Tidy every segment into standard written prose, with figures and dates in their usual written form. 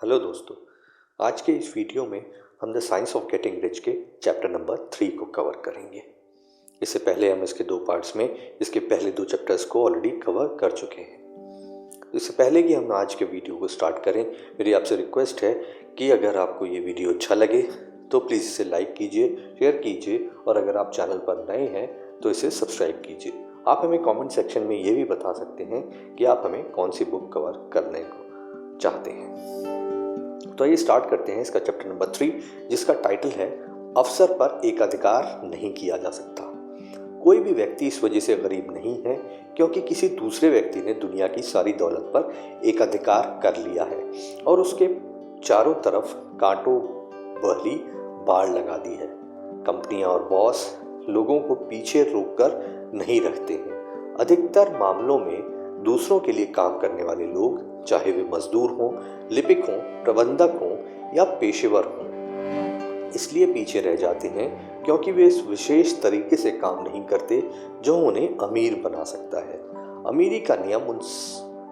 Hello दोस्तों, आज के इस वीडियो में हम the science of getting rich के चैप्टर नंबर 3 को कवर करेंगे। इससे पहले हम इसके 2 पार्ट्स में इसके पहले 2 चैप्टर्स को ऑलरेडी कवर कर चुके हैं। इससे पहले कि हम आज के वीडियो को स्टार्ट करें, मेरी आपसे रिक्वेस्ट है कि अगर आपको ये वीडियो अच्छा लगे तो प्लीज़ इसे लाइक कीजिए, शेयर कीजिए और अगर आप चैनल पर नए हैं तो इसे सब्सक्राइब कीजिए। आप हमें कमेंट सेक्शन में ये भी बता सकते हैं कि आप हमें कौन सी बुक कवर करने को चाहते हैं। तो ये स्टार्ट करते हैं इसका चैप्टर नंबर 3, जिसका टाइटल है अवसर पर एकाधिकार नहीं किया जा सकता। कोई भी व्यक्ति इस वजह से गरीब नहीं है क्योंकि किसी दूसरे व्यक्ति ने दुनिया की सारी दौलत पर एकाधिकार कर लिया है और उसके चारों तरफ कांटों वाली बाड़ लगा दी है। कंपनियां और बॉस लोगों को पीछे रोककर नहीं रखते हैं। अधिकतर मामलों में दूसरों के लिए काम करने वाले लोग, चाहे वे मजदूर हों, लिपिक हों, प्रबंधक हों या पेशेवर हों, इसलिए पीछे रह जाते हैं क्योंकि वे इस विशेष तरीके से काम नहीं करते जो उन्हें अमीर बना सकता है। अमीरी का नियम उन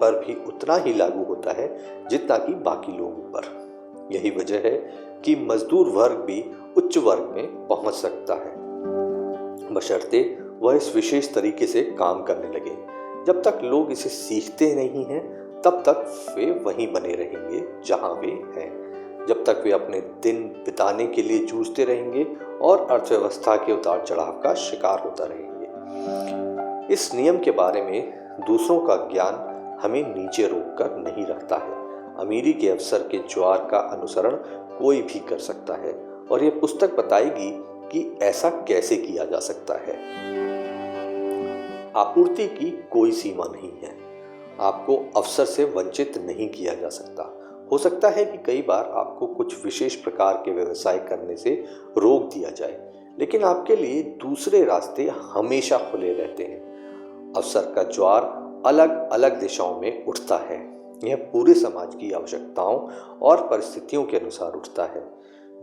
पर भी उतना ही लागू होता है जितना कि बाकी लोगों पर। यही वजह है कि मजदूर वर्ग भी उच्च वर्ग में पहुंच सकता है, बशर्ते वह इस विशेष तरीके से काम करने लगे। जब तक लोग इसे सीखते नहीं हैं तब तक वे वहीं बने रहेंगे जहां वे हैं। जब तक वे अपने दिन बिताने के लिए जूझते रहेंगे और अर्थव्यवस्था के उतार चढ़ाव का शिकार होता रहेंगे। इस नियम के बारे में दूसरों का ज्ञान हमें नीचे रोककर नहीं रखता है। अमीरी के अवसर के ज्वार का अनुसरण कोई भी कर सकता है और यह पुस्तक बताएगी कि ऐसा कैसे किया जा सकता है। आपूर्ति की कोई सीमा नहीं है। आपको अवसर से वंचित नहीं किया जा सकता। हो सकता है कि कई बार आपको कुछ विशेष प्रकार के व्यवसाय करने से रोक दिया जाए, लेकिन आपके लिए दूसरे रास्ते हमेशा खुले रहते हैं। अवसर का ज्वार अलग अलग दिशाओं में उठता है। यह पूरे समाज की आवश्यकताओं और परिस्थितियों के अनुसार उठता है।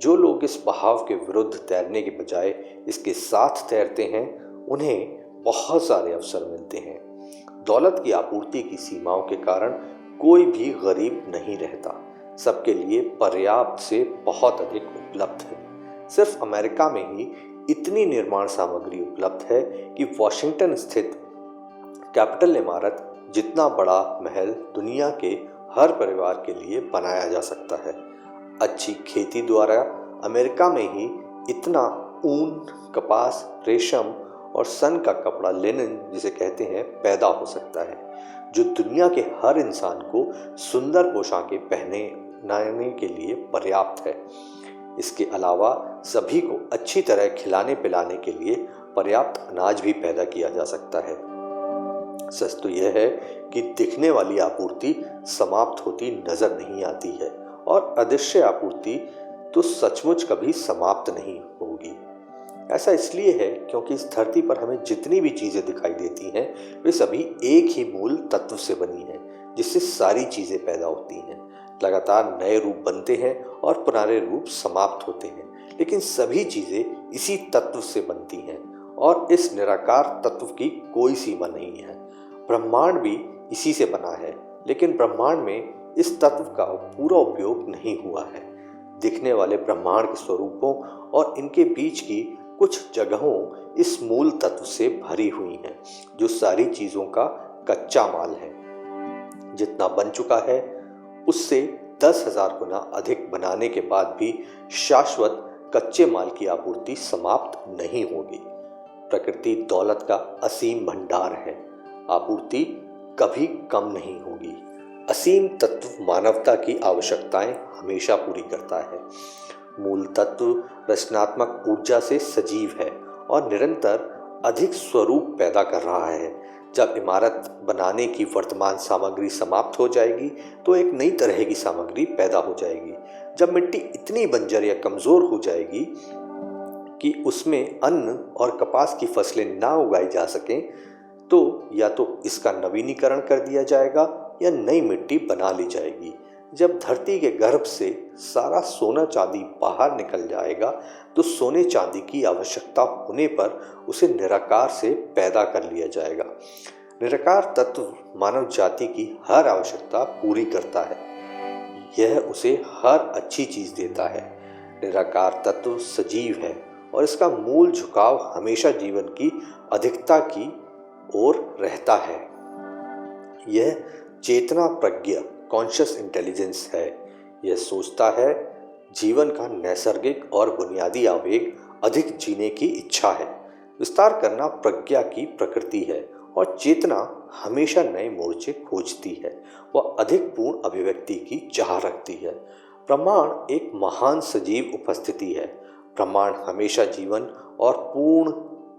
जो लोग इस बहाव के विरुद्ध तैरने के बजाय इसके साथ तैरते हैं, उन्हें बहुत सारे अवसर मिलते हैं। दौलत की आपूर्ति की सीमाओं के कारण कोई भी गरीब नहीं रहता। सबके लिए पर्याप्त से बहुत अधिक उपलब्ध है। सिर्फ अमेरिका में ही इतनी निर्माण सामग्री उपलब्ध है कि वॉशिंगटन स्थित कैपिटल इमारत जितना बड़ा महल दुनिया के हर परिवार के लिए बनाया जा सकता है। अच्छी खेती द्वारा अमेरिका में ही इतना ऊन, कपास, रेशम और सन का कपड़ा, लिनन जिसे कहते हैं, पैदा हो सकता है जो दुनिया के हर इंसान को सुंदर पोशाकें पहनाने के लिए पर्याप्त है। इसके अलावा सभी को अच्छी तरह खिलाने पिलाने के लिए पर्याप्त अनाज भी पैदा किया जा सकता है। सच तो यह है कि दिखने वाली आपूर्ति समाप्त होती नजर नहीं आती है और अदृश्य आपूर्ति तो सचमुच कभी समाप्त नहीं होगी। ऐसा इसलिए है क्योंकि इस धरती पर हमें जितनी भी चीजें दिखाई देती हैं, वे सभी एक ही मूल तत्व से बनी हैं, जिससे सारी चीजें पैदा होती हैं। लगातार नए रूप बनते हैं और पुराने रूप समाप्त होते हैं, लेकिन सभी चीजें इसी तत्व से बनती हैं और इस निराकार तत्व की कोई सीमा नहीं है। ब्रह्मांड भी इसी से बना है, लेकिन ब्रह्मांड में इस तत्व का पूरा उपयोग नहीं हुआ है। दिखने वाले ब्रह्मांड के स्वरूपों और इनके बीच की कुछ जगहों इस मूल तत्व से भरी हुई हैं, जो सारी चीजों का कच्चा माल है। जितना बन चुका है उससे 10,000 गुना अधिक बनाने के बाद भी शाश्वत कच्चे माल की आपूर्ति समाप्त नहीं होगी। प्रकृति दौलत का असीम भंडार है। आपूर्ति कभी कम नहीं होगी। असीम तत्व मानवता की आवश्यकताएं हमेशा पूरी करता है। मूल तत्व रचनात्मक ऊर्जा से सजीव है और निरंतर अधिक स्वरूप पैदा कर रहा है। जब इमारत बनाने की वर्तमान सामग्री समाप्त हो जाएगी तो एक नई तरह की सामग्री पैदा हो जाएगी। जब मिट्टी इतनी बंजर या कमजोर हो जाएगी कि उसमें अन्न और कपास की फसलें ना उगाई जा सकें, तो या तो इसका नवीनीकरण कर दिया जाएगा या नई मिट्टी बना ली जाएगी। जब धरती के गर्भ से सारा सोना चांदी बाहर निकल जाएगा तो सोने चांदी की आवश्यकता होने पर उसे निराकार से पैदा कर लिया जाएगा। निराकार तत्व मानव जाति की हर आवश्यकता पूरी करता है। यह उसे हर अच्छी चीज देता है। निराकार तत्व सजीव है और इसका मूल झुकाव हमेशा जीवन की अधिकता की ओर रहता है। यह चेतना प्रज्ञा कॉन्शियस इंटेलिजेंस है। यह सोचता है जीवन का नैसर्गिक और बुनियादी आवेग अधिक जीने की इच्छा है। विस्तार करना प्रज्ञा की प्रकृति है और चेतना हमेशा नए मोर्चे खोजती है। वह अधिक पूर्ण अभिव्यक्ति की चाह रखती है। प्रमाण एक महान सजीव उपस्थिति है। प्रमाण हमेशा जीवन और पूर्ण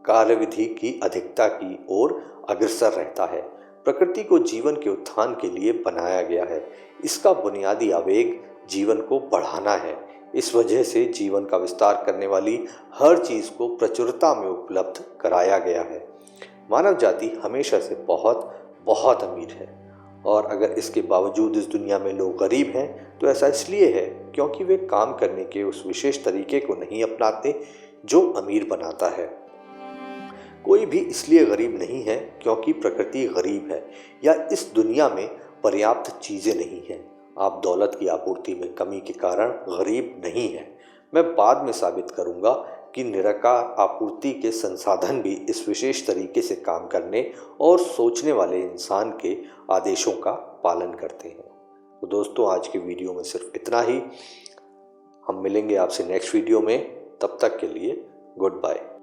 कार्यविधि की अधिकता की ओर अग्रसर रहता है। प्रकृति को जीवन के उत्थान के लिए बनाया गया है। इसका बुनियादी आवेग जीवन को बढ़ाना है। इस वजह से जीवन का विस्तार करने वाली हर चीज को प्रचुरता में उपलब्ध कराया गया है। मानव जाति हमेशा से बहुत बहुत अमीर है और अगर इसके बावजूद इस दुनिया में लोग गरीब हैं तो ऐसा इसलिए है क्योंकि वे काम करने के उस विशेष तरीके को नहीं अपनाते जो अमीर बनाता है। कोई भी इसलिए गरीब नहीं है क्योंकि प्रकृति गरीब है या इस दुनिया में पर्याप्त चीजें नहीं हैं। आप दौलत की आपूर्ति में कमी के कारण गरीब नहीं हैं। मैं बाद में साबित करूंगा कि निराकार आपूर्ति के संसाधन भी इस विशेष तरीके से काम करने और सोचने वाले इंसान के आदेशों का पालन करते हैं। तो दोस्तों, आज के वीडियो में सिर्फ इतना ही। हम मिलेंगे आपसे नेक्स्ट वीडियो में। तब तक के लिए गुड बाय।